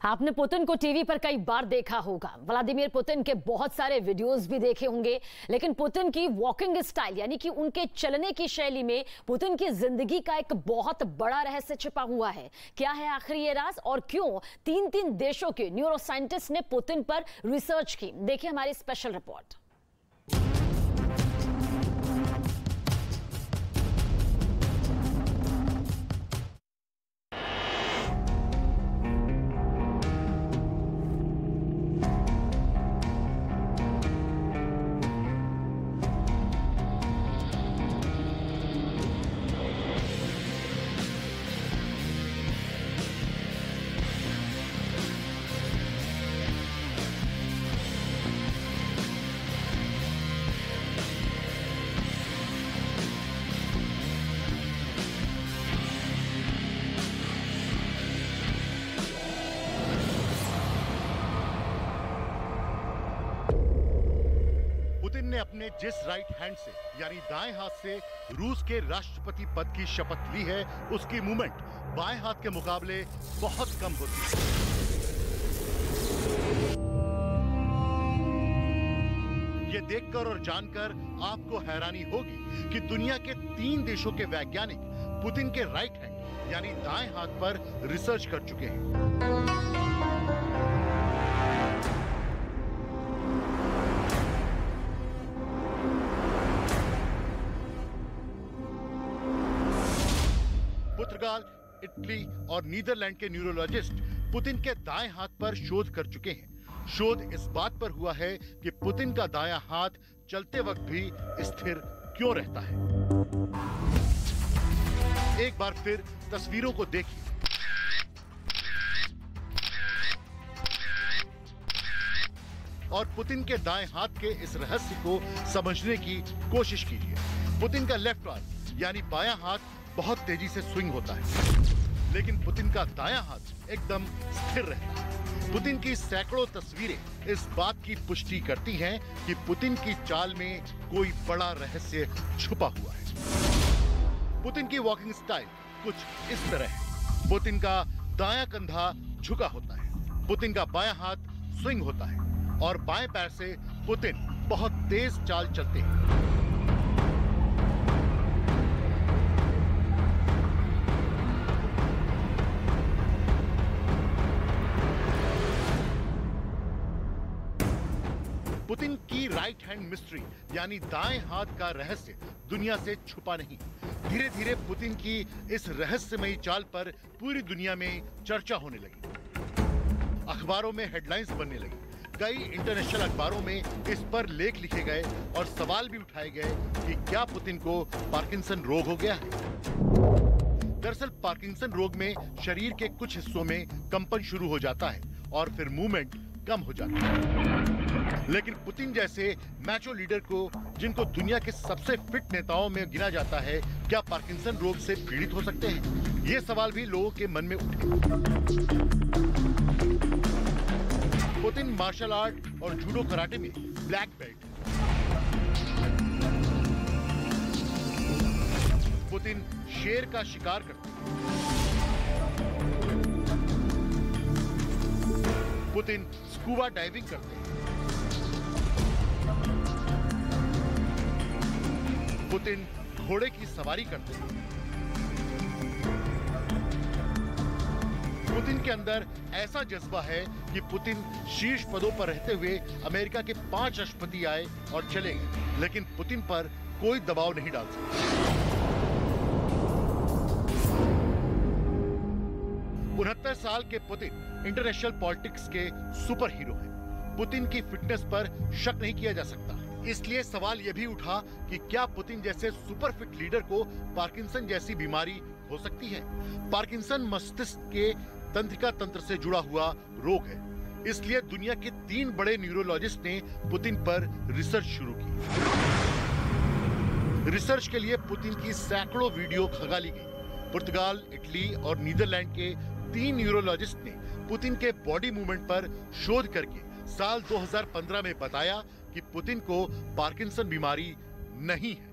आपने पुतिन को टीवी पर कई बार देखा होगा। व्लादिमीर पुतिन के बहुत सारे वीडियोस भी देखे होंगे, लेकिन पुतिन की वॉकिंग स्टाइल यानी कि उनके चलने की शैली में पुतिन की जिंदगी का एक बहुत बड़ा रहस्य छिपा हुआ है। क्या है आखिर ये राज और क्यों तीन देशों के न्यूरोसाइंटिस्ट ने पुतिन पर रिसर्च की? देखिए हमारी स्पेशल रिपोर्ट। पुतिन ने अपने जिस राइट हैंड से यानी दाएं हाथ से रूस के राष्ट्रपति पद की शपथ ली है, उसकी मूवमेंट बाएं हाथ के मुकाबले बहुत कम होती है। ये देखकर और जानकर आपको हैरानी होगी कि दुनिया के 3 देशों के वैज्ञानिक पुतिन के राइट हैंड यानी दाएं हाथ पर रिसर्च कर चुके हैं। पुर्तगाल, इटली और नीदरलैंड के न्यूरोलॉजिस्ट पुतिन के दाएं हाथ पर शोध कर चुके हैं। शोध इस बात पर हुआ है कि पुतिन का दायां हाथ चलते वक्त भी स्थिर क्यों रहता है। एक बार फिर तस्वीरों को देखिए। और पुतिन के दाएं हाथ के इस रहस्य को समझने की कोशिश कीजिए। पुतिन का लेफ्ट आर्म यानी बायां हाथ बहुत तेजी से स्विंग होता है, लेकिन पुतिन का दायां हाथ एकदम स्थिर रहता है। पुतिन की सैकड़ों तस्वीरें इस बात की पुष्टि करती हैं कि पुतिन की चाल में कोई बड़ा रहस्य छुपा हुआ है। पुतिन की वॉकिंग स्टाइल कुछ इस तरह है। पुतिन का दायां कंधा झुका होता है, पुतिन का बायां हाथ स्विंग होता है और बाएं पैर से पुतिन बहुत तेज चाल चलते हैं। पुतिन की राइट हैंड मिस्ट्री यानी दाएं हाथ का रहस्य दुनिया से छुपा नहीं। धीरे धीरे पुतिन की इस रहस्यमयी चाल पर पूरी दुनिया में चर्चा होने लगी। अखबारों में हेडलाइंस बनने लगी। कई इंटरनेशनल अखबारों में इस पर लेख लिखे गए और सवाल भी उठाए गए कि क्या पुतिन को पार्किंसन रोग हो गया है। दरअसल पार्किंसन रोग में शरीर के कुछ हिस्सों में कंपन शुरू हो जाता है और फिर मूवमेंट कम हो जाती है। लेकिन पुतिन जैसे मैचो लीडर को, जिनको दुनिया के सबसे फिट नेताओं में गिना जाता है, क्या पार्किंसन रोग से पीड़ित हो सकते हैं? ये सवाल भी लोगों के मन में उठे। पुतिन मार्शल आर्ट और जूडो कराटे में ब्लैक बेल्ट। पुतिन शेर का शिकार करते हैं। पुतिन स्कूबा डाइविंग करते हैं। पुतिन घोड़े की सवारी करते हैं। पुतिन के अंदर ऐसा जज्बा है कि पुतिन शीर्ष पदों पर रहते हुए अमेरिका के 5 राष्ट्रपति आए और चले गए, लेकिन पुतिन पर कोई दबाव नहीं डाल सकते। 69 साल के पुतिन इंटरनेशनल पॉलिटिक्स के सुपर हीरो हैं। पुतिन की फिटनेस पर शक नहीं किया जा सकता। इसलिए सवाल यह भी उठा कि क्या पुतिन जैसे सुपर फिट लीडर को पार्किंसन जैसी बीमारी हो सकती है। पार्किंसन मस्तिष्क के तंत्रिका तंत्र से जुड़ा हुआ रोग है। इसलिए दुनिया के 3 बड़े न्यूरोलॉजिस्ट ने पुतिन पर रिसर्च शुरू की। रिसर्च के लिए पुतिन की सैकड़ों वीडियो खंगाली गई। पुर्तगाल, इटली और नीदरलैंड के 3 न्यूरोलॉजिस्ट ने पुतिन के बॉडी मूवमेंट पर शोध करके साल 2015 में बताया कि पुतिन को पार्किंसन बीमारी नहीं है।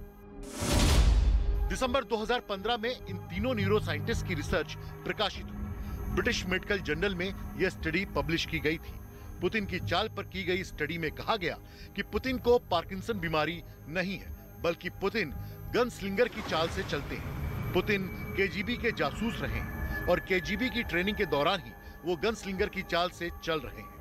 दिसंबर 2015 में इन तीनों न्यूरो साइंटिस्ट की रिसर्च प्रकाशित हुई। ब्रिटिश मेडिकल जर्नल में यह स्टडी पब्लिश की गई थी। पुतिन की चाल पर की गई स्टडी में कहा गया कि पुतिन को पार्किंसन बीमारी नहीं है, बल्कि पुतिन गनस्लिंगर की चाल से चलते हैं। पुतिन केजीबी के जासूस रहे हैं और केजीबी की ट्रेनिंग के दौरान ही वो गनस्लिंगर की चाल से चल रहे हैं।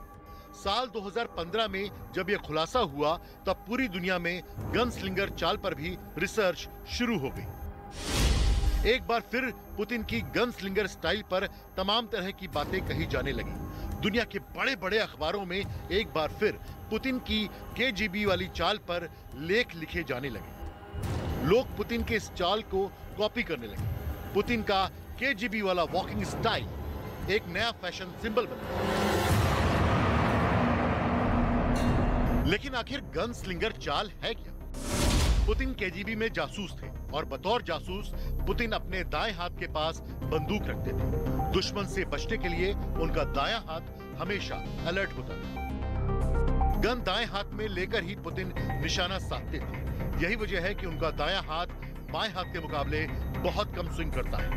साल 2015 में जब यह खुलासा हुआ तब पूरी दुनिया में गनस्लिंगर चाल पर भी रिसर्च शुरू हो गई। एक बार फिर पुतिन की गनस्लिंगर स्टाइल पर तमाम तरह की बातें कही जाने लगी। दुनिया के बड़े बड़े अखबारों में एक बार फिर पुतिन की केजीबी वाली चाल पर लेख लिखे जाने लगे। लोग पुतिन के इस चाल को कॉपी करने लगे। पुतिन का केजीबी वाला वॉकिंग स्टाइल एक नया फैशन सिंबल बन गया। लेकिन आखिर गनस्लिंगर चाल है क्या? पुतिन केजीबी में जासूस थे और बतौर जासूस पुतिन अपने दाएं हाथ के पास बंदूक रखते थे। दुश्मन से बचने के लिए उनका दायां हाथ हमेशा अलर्ट होता था। गन दाएं हाथ में लेकर ही पुतिन निशाना साधते थे। यही वजह है कि उनका दायां हाथ बाएं हाथ के मुकाबले बहुत कम स्विंग करता है।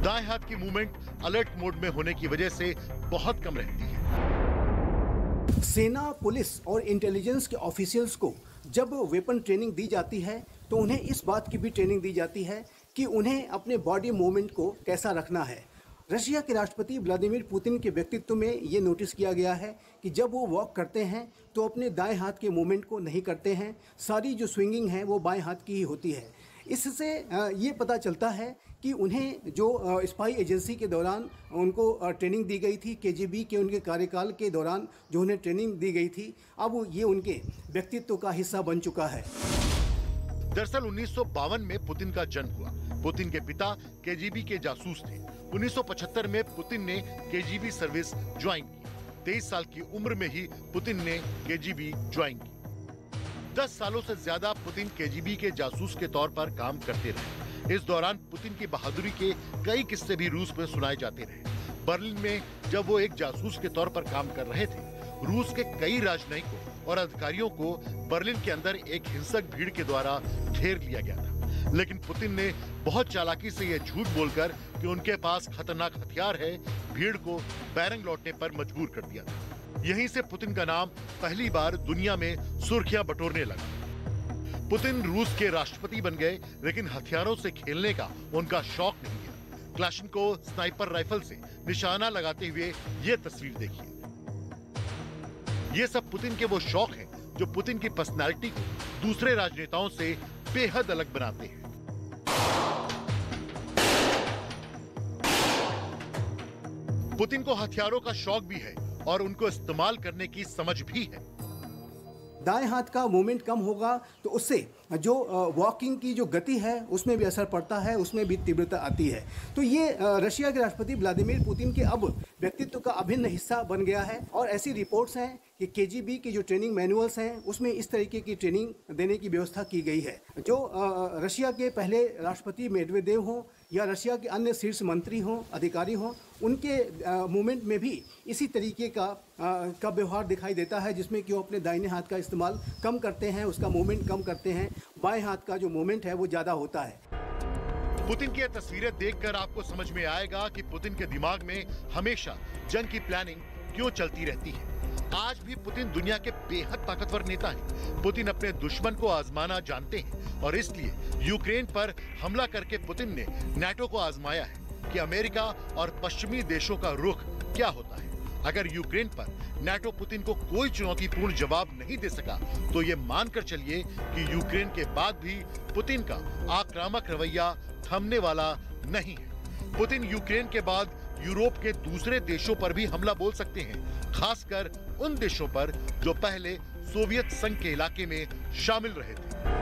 दाएं हाथ की मूवमेंट अलर्ट मोड में होने की वजह से बहुत कम रहती है। सेना, पुलिस और इंटेलिजेंस के ऑफिशियल्स को जब वेपन ट्रेनिंग दी जाती है तो उन्हें इस बात की भी ट्रेनिंग दी जाती है कि उन्हें अपने बॉडी मूवमेंट को कैसा रखना है। रशिया के राष्ट्रपति व्लादिमीर पुतिन के व्यक्तित्व में ये नोटिस किया गया है कि जब वो वॉक करते हैं तो अपने दाएं हाथ के मूवमेंट को नहीं करते हैं। सारी जो स्विंगिंग है वो बाएं हाथ की ही होती है। इससे ये पता चलता है कि उन्हें जो स्पाई एजेंसी के दौरान उनको ट्रेनिंग दी गई थी, केजीबी के उनके कार्यकाल के दौरान जो उन्हें ट्रेनिंग दी गई थी, अब ये उनके व्यक्तित्व का हिस्सा बन चुका है। दरअसल 1952 में पुतिन का जन्म हुआ। पुतिन के पिता केजीबी के जासूस थे। 1975 में पुतिन ने केजीबी सर्विस ज्वाइन की। 23 साल की उम्र में ही पुतिन ने केजीबी ज्वाइन की। 10 सालों से ज्यादा पुतिन केजीबी के जासूस के तौर पर काम करते रहे। इस दौरान पुतिन की बहादुरी के कई किस्से भी रूस में सुनाए जाते रहे। बर्लिन में जब वो एक जासूस के तौर पर काम कर रहे थे, रूस के कई राजनयिकों और अधिकारियों को बर्लिन के अंदर एक हिंसक भीड़ के द्वारा घेर लिया गया था। लेकिन पुतिन ने बहुत चालाकी से यह झूठ बोलकर कि उनके पास खतरनाक हथियार है, भीड़ को बैरंग लौटने पर मजबूर कर दिया था। यहीं से पुतिन का नाम पहली बार दुनिया में सुर्खियां बटोरने लगा। पुतिन रूस के राष्ट्रपति बन गए, लेकिन हथियारों से खेलने का उनका शौक नहीं गया। क्लाशनकोव स्नाइपर राइफल से निशाना लगाते हुए ये तस्वीर देखिए। ये सब पुतिन के वो शौक हैं जो पुतिन की पर्सनालिटी को दूसरे राजनेताओं से बेहद अलग बनाते हैं। पुतिन को हथियारों का शौक भी है और उनको इस्तेमाल करने की समझ भी है। दाएं हाथ का मूवमेंट कम होगा तो उससे जो वॉकिंग की जो गति है उसमें भी असर पड़ता है, उसमें भी तीव्रता आती है। तो ये रशिया के राष्ट्रपति व्लादिमीर पुतिन के अब व्यक्तित्व का अभिन्न हिस्सा बन गया है। और ऐसी रिपोर्ट्स हैं कि केजीबी के जो ट्रेनिंग मैनुअल्स हैं उसमें इस तरीके की ट्रेनिंग देने की व्यवस्था की गई है। जो रशिया के पहले राष्ट्रपति मेडवेदेव हों या रशिया के अन्य शीर्ष मंत्री हों, अधिकारी हों, उनके मूवमेंट में भी इसी तरीके का व्यवहार दिखाई देता है, जिसमें कि वो अपने दाहिने हाथ का इस्तेमाल कम करते हैं, उसका मूवमेंट कम करते हैं, बाएं हाथ का जो मूवमेंट है वो ज़्यादा होता है। पुतिन की ये तस्वीरें देखकर आपको समझ में आएगा कि पुतिन के दिमाग में हमेशा जंग की प्लानिंग क्यों चलती रहती है। आज भी पुतिन दुनिया के बेहद ताकतवर नेता हैं। पुतिन अपने दुश्मन को आजमाना जानते हैं और इसलिए यूक्रेन पर हमला करके पुतिन ने नाटो को आजमाया है कि अमेरिका और पश्चिमी देशों का रुख क्या होता है। अगर यूक्रेन पर नाटो पुतिन को कोई चुनौतीपूर्ण जवाब नहीं दे सका तो ये मानकर चलिए कि यूक्रेन के बाद भी पुतिन का आक्रामक रवैया थमने वाला नहीं है। पुतिन यूक्रेन के बाद यूरोप के दूसरे देशों पर भी हमला बोल सकते हैं, खासकर उन देशों पर जो पहले सोवियत संघ के इलाके में शामिल रहे थे।